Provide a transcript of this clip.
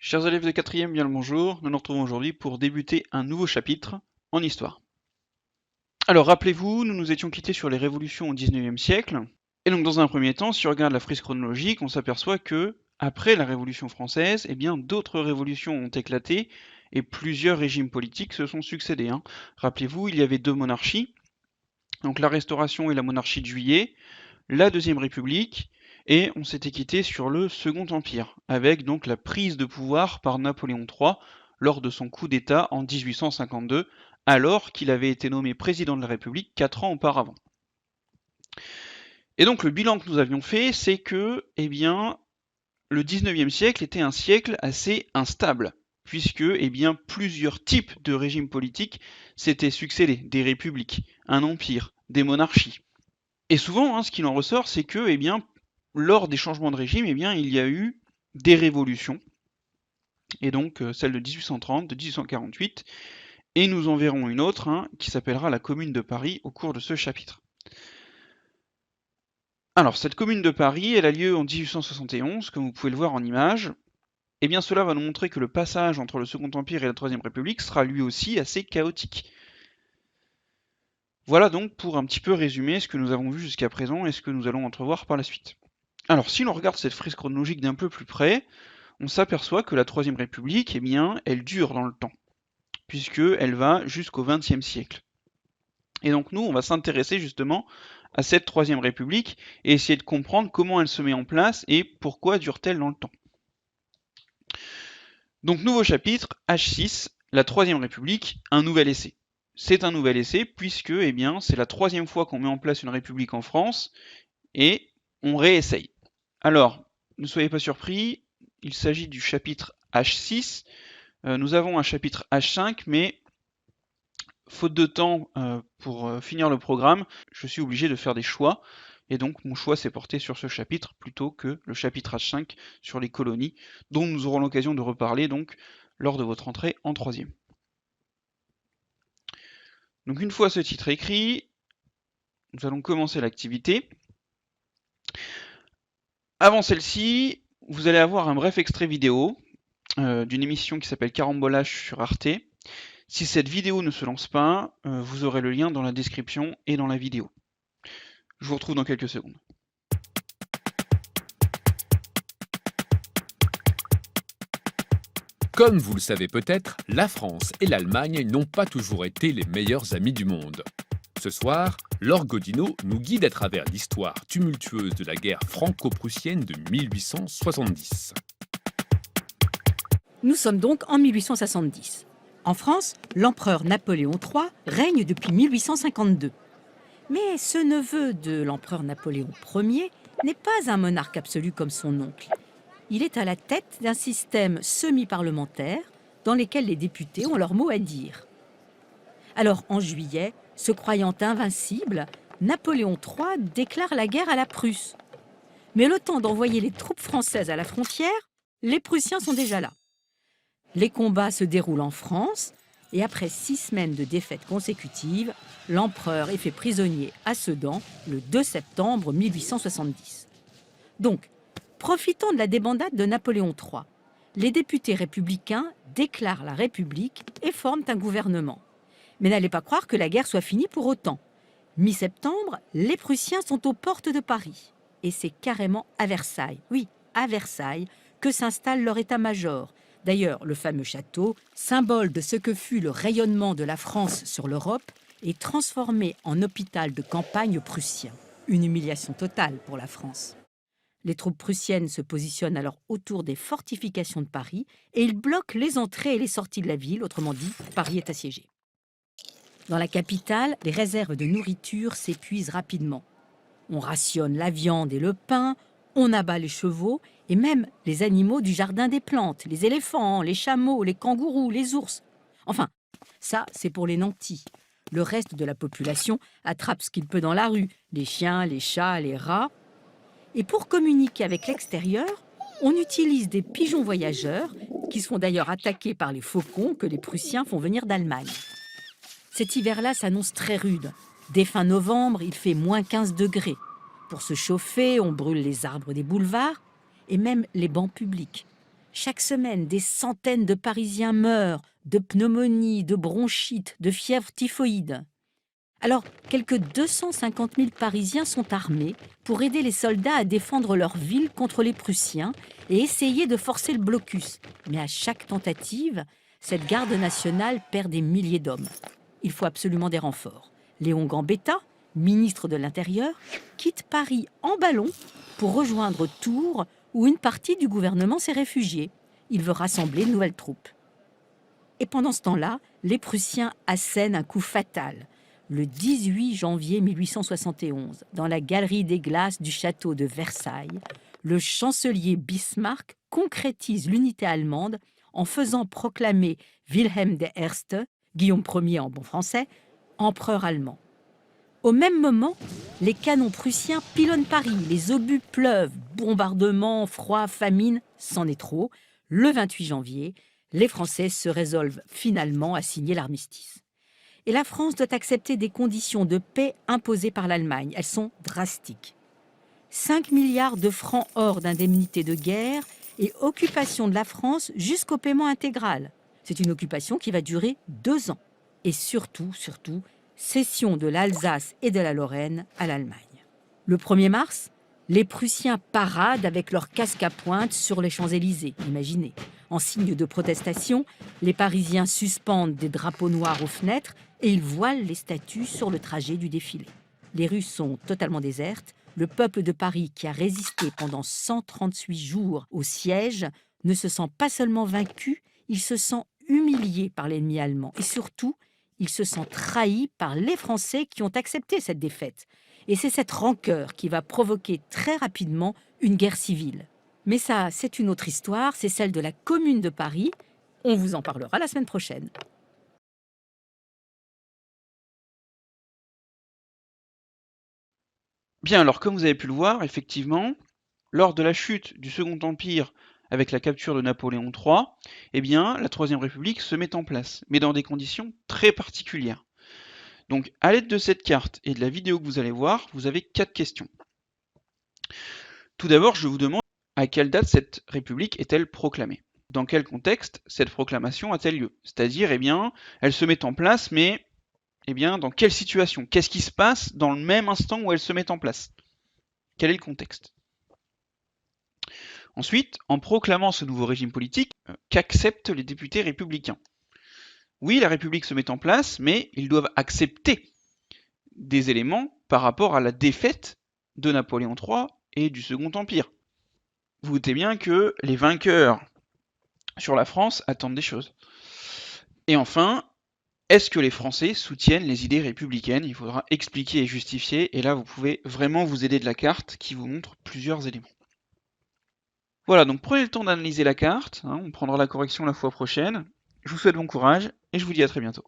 Chers élèves de 4e, bien le bonjour. Nous nous retrouvons aujourd'hui pour débuter un nouveau chapitre en histoire. Alors rappelez-vous, nous nous étions quittés sur les révolutions au 19e siècle. Et donc dans un premier temps, si on regarde la frise chronologique, on s'aperçoit que, après la Révolution française, d'autres révolutions ont éclaté et plusieurs régimes politiques se sont succédés. Rappelez-vous, il y avait deux monarchies, donc la Restauration et la monarchie de Juillet, la Deuxième République, et on s'était quitté sur le Second Empire, avec donc la prise de pouvoir par Napoléon III lors de son coup d'État en 1852, alors qu'il avait été nommé président de la République 4 ans auparavant. Et donc le bilan que nous avions fait, c'est que, le 19e siècle était un siècle assez instable, puisque, plusieurs types de régimes politiques s'étaient succédés, des républiques, un empire, des monarchies. Et souvent, ce qu'il en ressort, c'est que, lors des changements de régime, il y a eu des révolutions, et donc celle de 1830, de 1848, et nous en verrons une autre, qui s'appellera la Commune de Paris au cours de ce chapitre. Alors, cette Commune de Paris, elle a lieu en 1871, comme vous pouvez le voir en image. Et bien cela va nous montrer que le passage entre le Second Empire et la Troisième République sera lui aussi assez chaotique. Voilà donc pour un petit peu résumer ce que nous avons vu jusqu'à présent et ce que nous allons entrevoir par la suite. Alors, si l'on regarde cette frise chronologique d'un peu plus près, on s'aperçoit que la Troisième République, elle dure dans le temps, puisqu'elle va jusqu'au XXe siècle. Et donc nous, on va s'intéresser justement à cette Troisième République et essayer de comprendre comment elle se met en place et pourquoi dure-t-elle dans le temps. Donc nouveau chapitre, H6, la Troisième République, un nouvel essai. C'est un nouvel essai puisque c'est la troisième fois qu'on met en place une république en France et on réessaye. Alors, ne soyez pas surpris, il s'agit du chapitre H6. Nous avons un chapitre H5, mais faute de temps pour finir le programme, je suis obligé de faire des choix. Et donc mon choix s'est porté sur ce chapitre plutôt que le chapitre H5 sur les colonies, dont nous aurons l'occasion de reparler donc lors de votre entrée en troisième. Donc une fois ce titre écrit, nous allons commencer l'activité. Avant celle-ci, vous allez avoir un bref extrait vidéo d'une émission qui s'appelle Carambolage sur Arte. Si cette vidéo ne se lance pas, vous aurez le lien dans la description et dans la vidéo. Je vous retrouve dans quelques secondes. Comme vous le savez peut-être, la France et l'Allemagne n'ont pas toujours été les meilleurs amis du monde. Ce soir, Laure Godino nous guide à travers l'histoire tumultueuse de la guerre franco-prussienne de 1870. Nous sommes donc en 1870. En France, l'empereur Napoléon III règne depuis 1852. Mais ce neveu de l'empereur Napoléon Ier n'est pas un monarque absolu comme son oncle. Il est à la tête d'un système semi-parlementaire dans lequel les députés ont leur mot à dire. Alors, en juillet, se croyant invincible, Napoléon III déclare la guerre à la Prusse. Mais le temps d'envoyer les troupes françaises à la frontière, les Prussiens sont déjà là. Les combats se déroulent en France et après 6 semaines de défaites consécutives, l'empereur est fait prisonnier à Sedan le 2 septembre 1870. Donc, profitant de la débandade de Napoléon III, les députés républicains déclarent la République et forment un gouvernement. Mais n'allez pas croire que la guerre soit finie pour autant. Mi-septembre, les Prussiens sont aux portes de Paris. Et c'est carrément à Versailles, oui, à Versailles, que s'installe leur état-major. D'ailleurs, le fameux château, symbole de ce que fut le rayonnement de la France sur l'Europe, est transformé en hôpital de campagne prussien. Une humiliation totale pour la France. Les troupes prussiennes se positionnent alors autour des fortifications de Paris et ils bloquent les entrées et les sorties de la ville, autrement dit, Paris est assiégé. Dans la capitale, les réserves de nourriture s'épuisent rapidement. On rationne la viande et le pain, on abat les chevaux et même les animaux du jardin des plantes, les éléphants, les chameaux, les kangourous, les ours. Enfin, ça, c'est pour les nantis. Le reste de la population attrape ce qu'il peut dans la rue, les chiens, les chats, les rats. Et pour communiquer avec l'extérieur, on utilise des pigeons voyageurs qui sont d'ailleurs attaqués par les faucons que les Prussiens font venir d'Allemagne. Cet hiver-là s'annonce très rude. Dès fin novembre, il fait moins 15 degrés. Pour se chauffer, on brûle les arbres des boulevards et même les bancs publics. Chaque semaine, des centaines de Parisiens meurent de pneumonie, de bronchite, de fièvre typhoïde. Alors, quelques 250 000 Parisiens sont armés pour aider les soldats à défendre leur ville contre les Prussiens et essayer de forcer le blocus. Mais à chaque tentative, cette garde nationale perd des milliers d'hommes. Il faut absolument des renforts. Léon Gambetta, ministre de l'Intérieur, quitte Paris en ballon pour rejoindre Tours, où une partie du gouvernement s'est réfugiée. Il veut rassembler de nouvelles troupes. Et pendant ce temps-là, les Prussiens assènent un coup fatal. Le 18 janvier 1871, dans la galerie des glaces du château de Versailles, le chancelier Bismarck concrétise l'unité allemande en faisant proclamer Wilhelm I, Guillaume Ier en bon français, empereur allemand. Au même moment, les canons prussiens pilonnent Paris, les obus pleuvent, bombardements, froid, famine, c'en est trop. Le 28 janvier, les Français se résolvent finalement à signer l'armistice. Et la France doit accepter des conditions de paix imposées par l'Allemagne. Elles sont drastiques. 5 milliards de francs or d'indemnité de guerre et occupation de la France jusqu'au paiement intégral. C'est une occupation qui va durer 2 ans. Et surtout, cession de l'Alsace et de la Lorraine à l'Allemagne. Le 1er mars, les Prussiens paradent avec leurs casques à pointe sur les Champs-Élysées, imaginez. En signe de protestation, les Parisiens suspendent des drapeaux noirs aux fenêtres et ils voilent les statues sur le trajet du défilé. Les rues sont totalement désertes. Le peuple de Paris, qui a résisté pendant 138 jours au siège, ne se sent pas seulement vaincu, il se sent humilié par l'ennemi allemand. Et surtout, il se sent trahi par les Français qui ont accepté cette défaite. Et c'est cette rancœur qui va provoquer très rapidement une guerre civile. Mais ça, c'est une autre histoire, c'est celle de la Commune de Paris. On vous en parlera la semaine prochaine. Bien, alors comme vous avez pu le voir, effectivement, lors de la chute du Second Empire avec la capture de Napoléon III, eh bien, la Troisième République se met en place, mais dans des conditions très particulières. Donc, à l'aide de cette carte et de la vidéo que vous allez voir, vous avez 4 questions. Tout d'abord, je vous demande à quelle date cette République est-elle proclamée? Dans quel contexte cette proclamation a-t-elle lieu? C'est-à-dire, eh bien, elle se met en place, mais eh bien, dans quelle situation? Qu'est-ce qui se passe dans le même instant où elle se met en place? Quel est le contexte? Ensuite, en proclamant ce nouveau régime politique, qu'acceptent les députés républicains? Oui, la République se met en place, mais ils doivent accepter des éléments par rapport à la défaite de Napoléon III et du Second Empire. Vous doutez bien que les vainqueurs sur la France attendent des choses. Et enfin, est-ce que les Français soutiennent les idées républicaines? Il faudra expliquer et justifier, et là vous pouvez vraiment vous aider de la carte qui vous montre plusieurs éléments. Voilà, donc prenez le temps d'analyser la carte, on prendra la correction la fois prochaine. Je vous souhaite bon courage, et je vous dis à très bientôt.